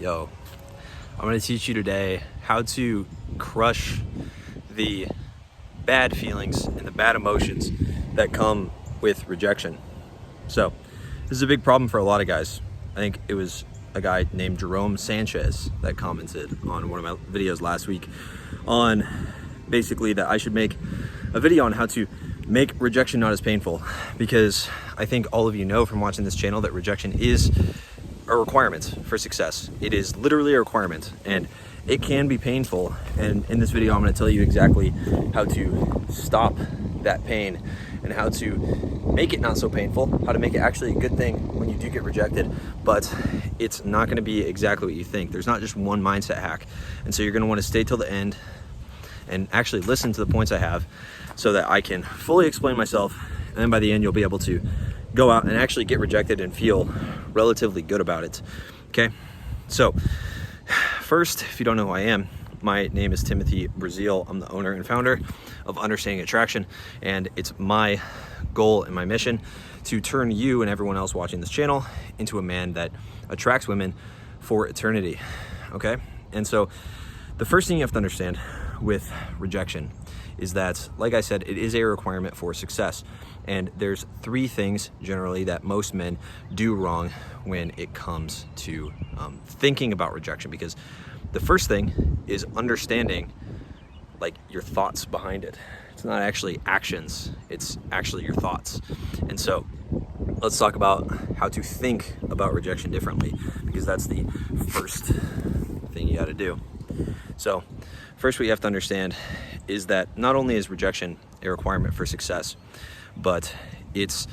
Yo, I'm gonna teach you today how to crush the bad feelings and the bad emotions that come with rejection. So, this is a big problem for a lot of guys. I think it was a guy named Jerome Sanchez that commented on one of my videos last week on basically that I should make a video on how to make rejection not as painful, because I think all of you know from watching this channel that rejection is a requirement for success. It is literally a requirement, and it can be painful. And in this video, I'm going to tell you exactly how to stop that pain and how to make it not so painful, how to make it actually a good thing when you do get rejected, but it's not going to be exactly what you think. There's not just one mindset hack. And so you're going to want to stay till the end and actually listen to the points I have so that I can fully explain myself. And then by the end, you'll be able to go out and actually get rejected and feel relatively good about it. Okay, so first, if you don't know who I am, my name is Timothy Brazil. I'm the owner and founder of Understanding Attraction, and it's my goal and my mission to turn you and everyone else watching this channel into a man that attracts women for eternity. Okay, and so the first thing you have to understand with rejection is that, like I said, it is a requirement for success. And there's three things generally that most men do wrong when it comes to thinking about rejection. Because the first thing is understanding like your thoughts behind it. It's not actually actions, it's actually your thoughts. And so let's talk about how to think about rejection differently, because that's the first thing you got to do. So first, what you have to understand is that not only is rejection a requirement for success, but it's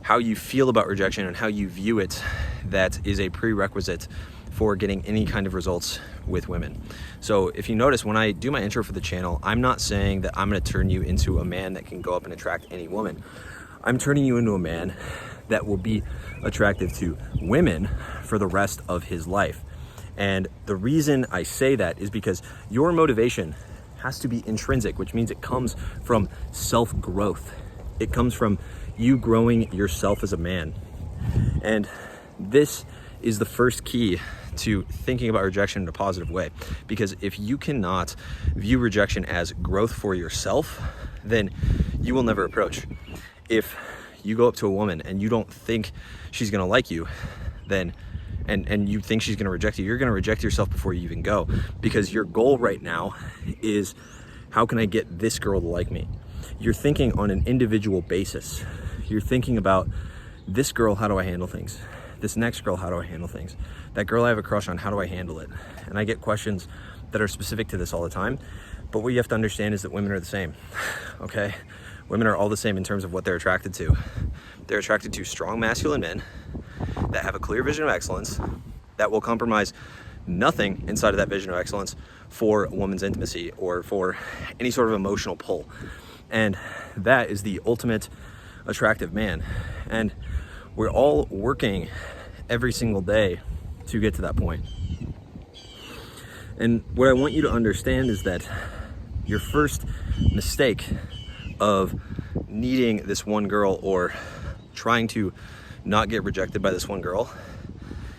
how you feel about rejection and how you view it that is a prerequisite for getting any kind of results with women. So if you notice, when I do my intro for the channel, I'm not saying that I'm going to turn you into a man that can go up and attract any woman. I'm turning you into a man that will be attractive to women for the rest of his life. And the reason I say that is because your motivation has to be intrinsic, which means it comes from self-growth. It comes from you growing yourself as a man. And this is the first key to thinking about rejection in a positive way. Because if you cannot view rejection as growth for yourself, then you will never approach. If you go up to a woman and you don't think she's gonna like you, then and you think she's gonna reject you, you're gonna reject yourself before you even go. Because your goal right now is, how can I get this girl to like me? You're thinking on an individual basis. You're thinking about, this girl, how do I handle things? This next girl, how do I handle things? That girl I have a crush on, how do I handle it? And I get questions that are specific to this all the time. But what you have to understand is that women are the same, okay? Women are all the same in terms of what they're attracted to. They're attracted to strong masculine men that have a clear vision of excellence, that will compromise nothing inside of that vision of excellence for a woman's intimacy or for any sort of emotional pull. And that is the ultimate attractive man. And we're all working every single day to get to that point. And what I want you to understand is that your first mistake of needing this one girl or trying to not get rejected by this one girl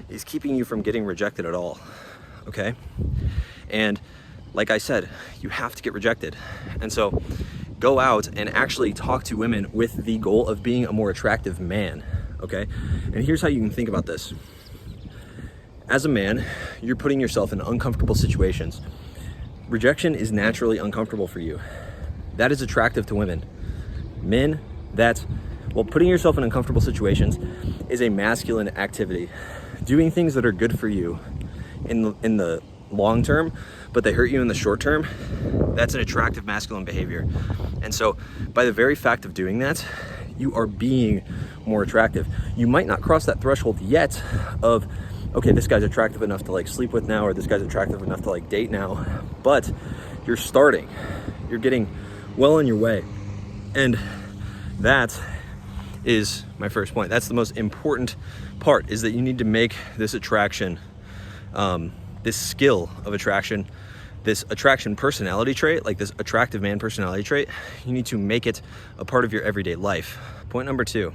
is keeping you from getting rejected at all, okay? And like I said, you have to get rejected. And so go out and actually talk to women with the goal of being a more attractive man, okay? And here's how you can think about this. As a man, you're putting yourself in uncomfortable situations. Rejection is naturally uncomfortable for you. That is attractive to women. Men, putting yourself in uncomfortable situations is a masculine activity. Doing things that are good for you in the long term, but they hurt you in the short term, that's an attractive masculine behavior. And so by the very fact of doing that, you are being more attractive. You might not cross that threshold yet of, okay, this guy's attractive enough to like sleep with now, or this guy's attractive enough to like date now, but you're starting, you're getting well on your way. And that is my first point. That's the most important part, is that you need to make this attraction, this skill of attraction, this attraction personality trait, like this attractive man personality trait, you need to make it a part of your everyday life. Point number 2,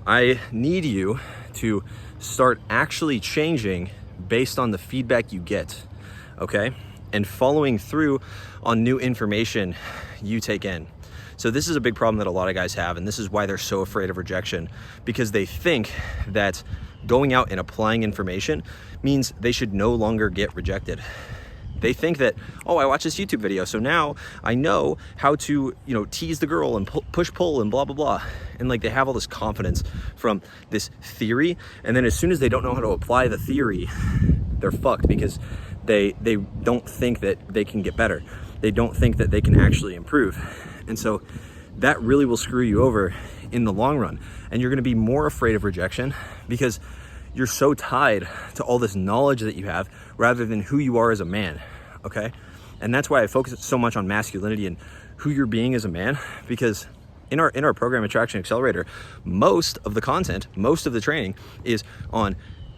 I need you to start actually changing based on the feedback you get, okay? And following through on new information you take in. So this is a big problem that a lot of guys have, and this is why they're so afraid of rejection, because they think that going out and applying information means they should no longer get rejected. They think that, oh, I watched this YouTube video, so now I know how to, tease the girl and push pull and blah, blah, blah. And like they have all this confidence from this theory, and then as soon as they don't know how to apply the theory, they're fucked, because they don't think that they can get better. They don't think that they can actually improve. And so that really will screw you over in the long run. And you're gonna be more afraid of rejection because you're so tied to all this knowledge that you have rather than who you are as a man, okay? And that's why I focus so much on masculinity and who you're being as a man, because in our program Attraction Accelerator, most of the content, most of the training is on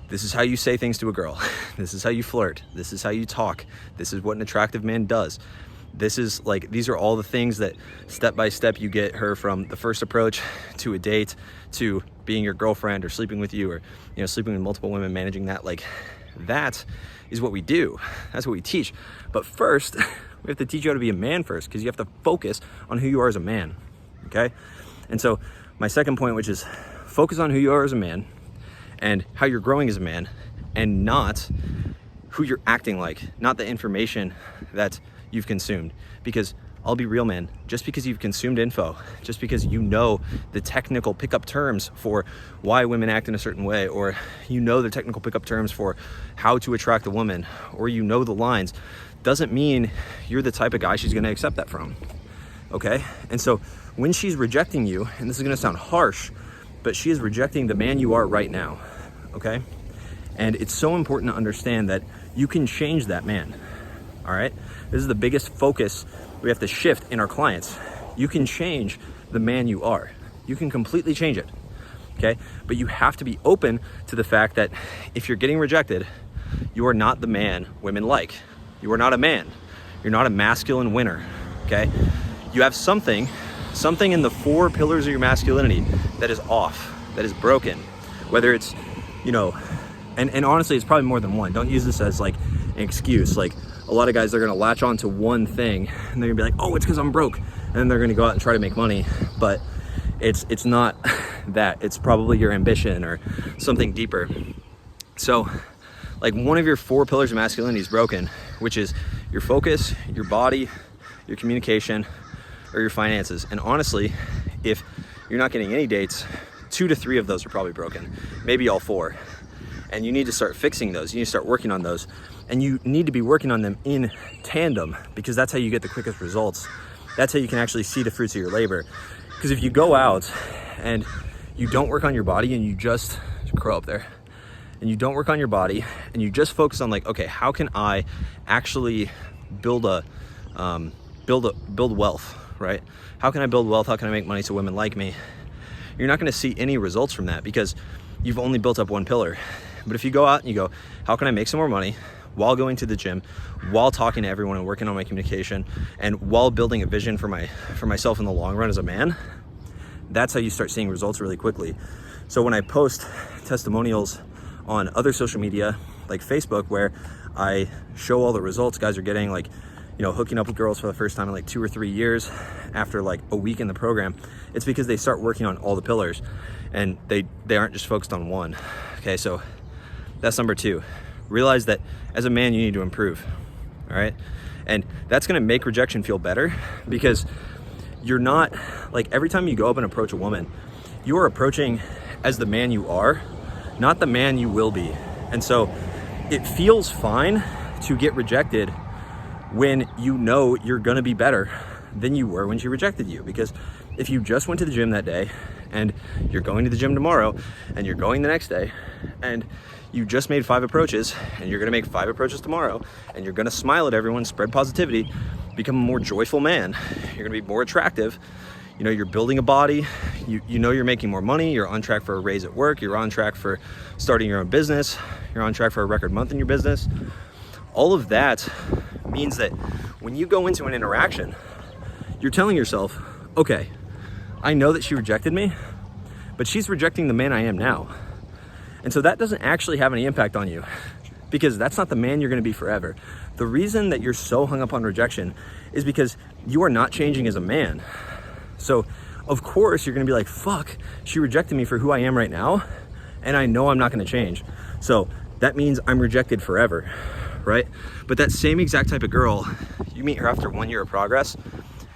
this is how you say things to a girl. This is how you flirt. This is how you talk. This is what an attractive man does. This is like, these are all the things that step by step you get her from the first approach to a date to being your girlfriend or sleeping with you, or sleeping with multiple women, managing that. Like, that is what we do. That's what we teach. But first, we have to teach you how to be a man first, because you have to focus on who you are as a man, okay? And so my second point, which is focus on who you are as a man and how you're growing as a man, and not who you're acting like, not the information that you've consumed. Because I'll be real, man, just because you've consumed info, just because you know the technical pickup terms for why women act in a certain way, or the technical pickup terms for how to attract a woman, or the lines, doesn't mean you're the type of guy she's gonna accept that from, okay? And so when she's rejecting you, and this is gonna sound harsh, but she is rejecting the man you are right now, okay? And it's so important to understand that you can change that man, all right? This is the biggest focus we have to shift in our clients. You can change the man you are. You can completely change it, okay? But you have to be open to the fact that if you're getting rejected, you are not the man women like. You are not a man. You're not a masculine winner, okay? You have something in the 4 pillars of your masculinity that is off, that is broken. Whether it's, and honestly, it's probably more than one. Don't use this as like an excuse. Like, a lot of guys, they're gonna latch on to one thing and they're gonna be like, oh, it's because I'm broke. And then they're gonna go out and try to make money. But it's not that. It's probably your ambition or something deeper. So like, one of your 4 pillars of masculinity is broken, which is your focus, your body, your communication, or your finances. And honestly, if you're not getting any dates, 2 to 3 of those are probably broken, maybe all 4. And you need to start fixing those. You need to start working on those. And you need to be working on them in tandem, because that's how you get the quickest results. That's how you can actually see the fruits of your labor. Because if you go out and you don't work on your body, and you just crow up there, and you don't work on your body, and you just focus on like, okay, how can I actually build wealth, right? How can I build wealth? How can I make money so women like me? You're not gonna see any results from that, because you've only built up one pillar. But if you go out and you go, how can I make some more money while going to the gym, while talking to everyone and working on my communication, and while building a vision for myself in the long run as a man, that's how you start seeing results really quickly. So when I post testimonials on other social media like Facebook, where I show all the results guys are getting, like, hooking up with girls for the first time in like 2 or 3 years after like a week in the program, it's because they start working on all the pillars, and they aren't just focused on one. Okay, so that's number 2. Realize that as a man, you need to improve, all right? And that's gonna make rejection feel better, because you're not, like, every time you go up and approach a woman, you are approaching as the man you are, not the man you will be. And so it feels fine to get rejected when you know you're gonna be better than you were when she rejected you. Because if you just went to the gym that day, and you're going to the gym tomorrow, and you're going the next day, and you just made 5 approaches, and you're gonna make 5 approaches tomorrow, and you're gonna smile at everyone, spread positivity, become a more joyful man, you're gonna be more attractive, you're building a body, you're making more money, you're on track for a raise at work, you're on track for starting your own business, you're on track for a record month in your business. All of that means that when you go into an interaction, you're telling yourself, okay, I know that she rejected me, but she's rejecting the man I am now. And so that doesn't actually have any impact on you. because that's not the man you're gonna be forever. The reason that you're so hung up on rejection is because you are not changing as a man. So of course you're gonna be like, fuck, she rejected me for who I am right now, and I know I'm not gonna change. So that means I'm rejected forever, right? But that same exact type of girl, you meet her after 1 year of progress,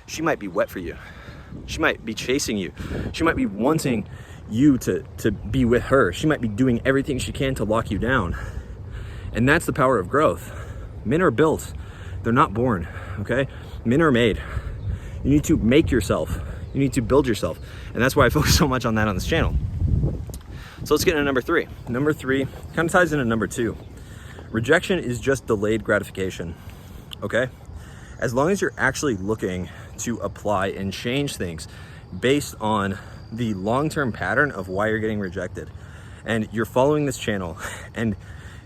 she might be wet for you. She might be chasing you. She might be wanting you to be with her. She might be doing everything she can to lock you down. And that's the power of growth. Men are built, they're not born, okay? Men are made. You need to make yourself. You need to build yourself. And that's why I focus so much on that on this channel. So let's get into number 3. Number 3 kind of ties into number 2. Rejection is just delayed gratification, okay? As long as you're actually looking to apply and change things based on the long-term pattern of why you're getting rejected, and you're following this channel, and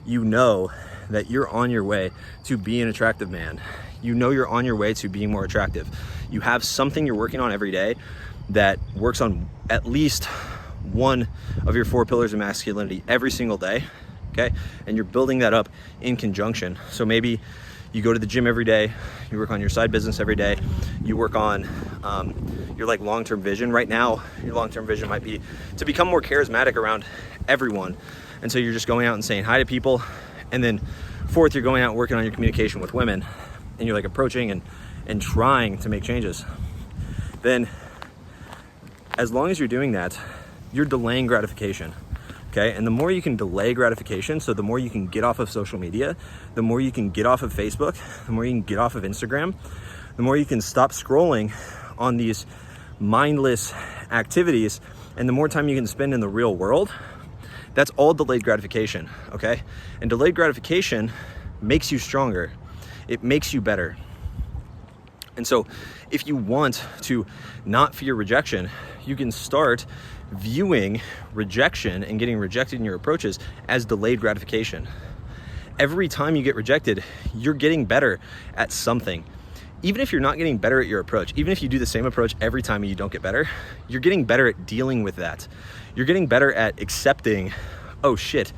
you know that you're on your way to being an attractive man, you know you're on your way to being more attractive, you have something you're working on every day that works on at least one of your 4 pillars of masculinity every single day, okay? And you're building that up in conjunction. So maybe you go to the gym every day, you work on your side business every day, you work on your like long-term vision. Right now, your long-term vision might be to become more charismatic around everyone. And so you're just going out and saying hi to people. And then 4th, you're going out and working on your communication with women, and you're like approaching and trying to make changes. Then as long as you're doing that, you're delaying gratification. Okay, and the more you can delay gratification, so the more you can get off of social media, the more you can get off of Facebook, the more you can get off of Instagram, the more you can stop scrolling on these mindless activities, and the more time you can spend in the real world, that's all delayed gratification, okay? And delayed gratification makes you stronger. It makes you better. And so if you want to not fear rejection, you can start viewing rejection and getting rejected in your approaches as delayed gratification. Every time you get rejected, you're getting better at something. Even if you're not getting better at your approach, even if you do the same approach every time and you don't get better, you're getting better at dealing with that. You're getting better at accepting, oh shit,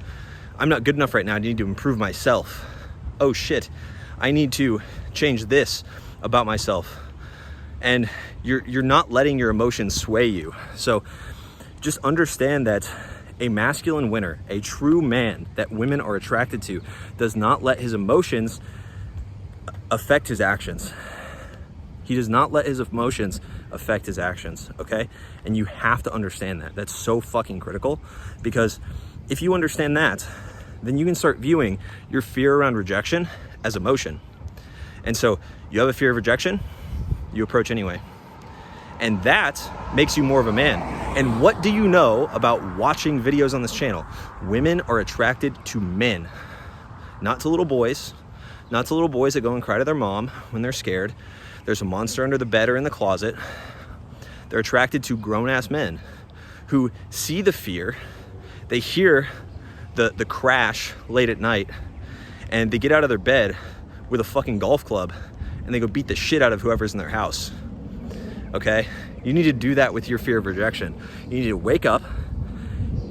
I'm not good enough right now, I need to improve myself. Oh shit, I need to change this about myself. And you're not letting your emotions sway you. So just understand that a masculine winner, a true man that women are attracted to, does not let his emotions affect his actions. He does not let his emotions affect his actions, okay? And you have to understand that. That's so fucking critical, because if you understand that, then you can start viewing your fear around rejection as emotion. And so you have a fear of rejection, you approach anyway. And that makes you more of a man. And what do you know about watching videos on this channel? Women are attracted to men, not to little boys, not to little boys that go and cry to their mom when they're scared. There's a monster under the bed or in the closet. They're attracted to grown-ass men who see the fear, they hear the crash late at night, and they get out of their bed with a fucking golf club and they go beat the shit out of whoever's in their house. Okay? You need to do that with your fear of rejection. You need to wake up,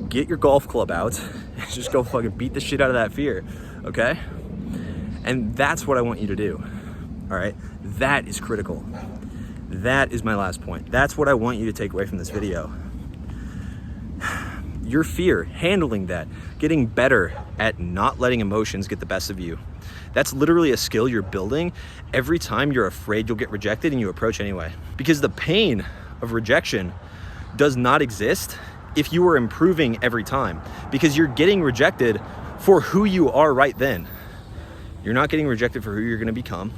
get your golf club out, and just go fucking beat the shit out of that fear. Okay? And that's what I want you to do. All right? That is critical. That is my last point. That's what I want you to take away from this video. Your fear, handling that, getting better at not letting emotions get the best of you. That's literally a skill you're building every time you're afraid you'll get rejected and you approach anyway. Because the pain of rejection does not exist if you are improving every time, because you're getting rejected for who you are right then. You're not getting rejected for who you're gonna become.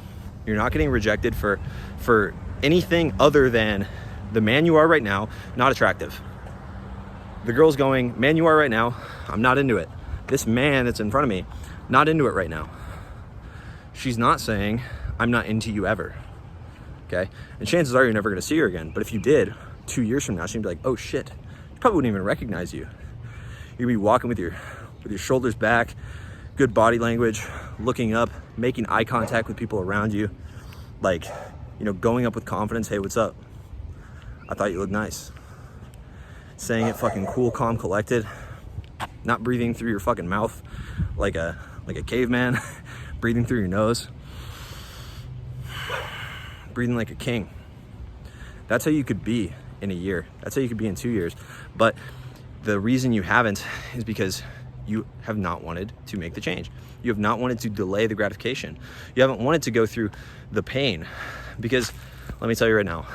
You're not getting rejected for anything other than the man you are right now, not attractive. The girl's going, man you are right now, I'm not into it. This man that's in front of me, not into it right now. She's not saying, I'm not into you ever, okay? And chances are you're never gonna see her again. But if you did, 2 years from now, she'd be like, oh shit. She probably wouldn't even recognize you. You'd be walking with your shoulders back, good body language, looking up, making eye contact with people around you. Like, you know, going up with confidence, hey, what's up? I thought you looked nice. Saying it fucking cool, calm, collected, not breathing through your fucking mouth like a like a caveman, breathing through your nose, breathing like a king. That's how you could be in a year. That's how you could be in 2 years. But the reason you haven't is because you have not wanted to make the change. You have not wanted to delay the gratification. You haven't wanted to go through the pain. Because let me tell you right now,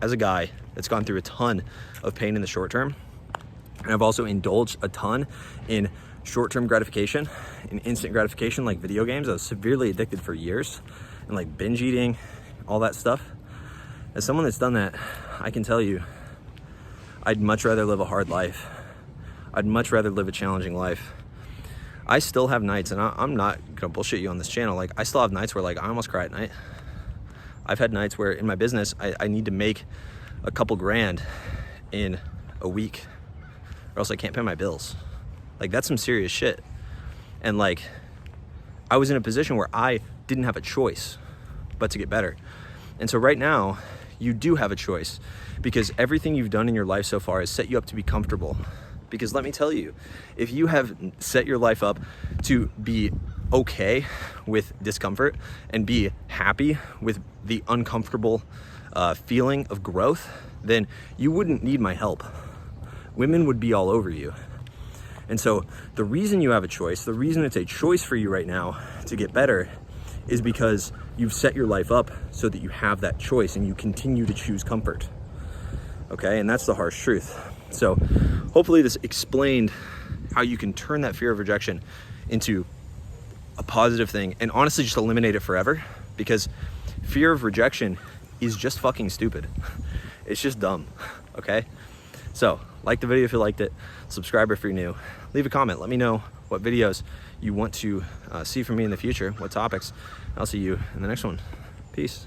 as a guy that's gone through a ton of pain in the short term, and I've also indulged a ton in short-term gratification, in instant gratification like video games. I was severely addicted for years, and like binge eating, all that stuff. As someone that's done that, I can tell you, I'd much rather live a hard life. I'd much rather live a challenging life. I still have nights, and I'm not gonna bullshit you on this channel, like I still have nights where like I almost cry at night. I've had nights where in my business, I need to make a couple grand in a week or else I can't pay my bills. Like that's some serious shit. And like, I was in a position where I didn't have a choice but to get better. And so right now, you do have a choice because everything you've done in your life so far has set you up to be comfortable. Because let me tell you, if you have set your life up to be okay with discomfort and be happy with the uncomfortable feeling of growth, then you wouldn't need my help. Women would be all over you. And so the reason you have a choice, the reason it's a choice for you right now to get better is because you've set your life up so that you have that choice and you continue to choose comfort. Okay, and that's the harsh truth. So hopefully this explained how you can turn that fear of rejection into a positive thing and honestly just eliminate it forever, because fear of rejection is just fucking stupid. It's just dumb, okay? So like the video if you liked it, subscribe if you're new, leave a comment, let me know what videos you want to see from me in the future, what topics. I'll see you in the next one. Peace.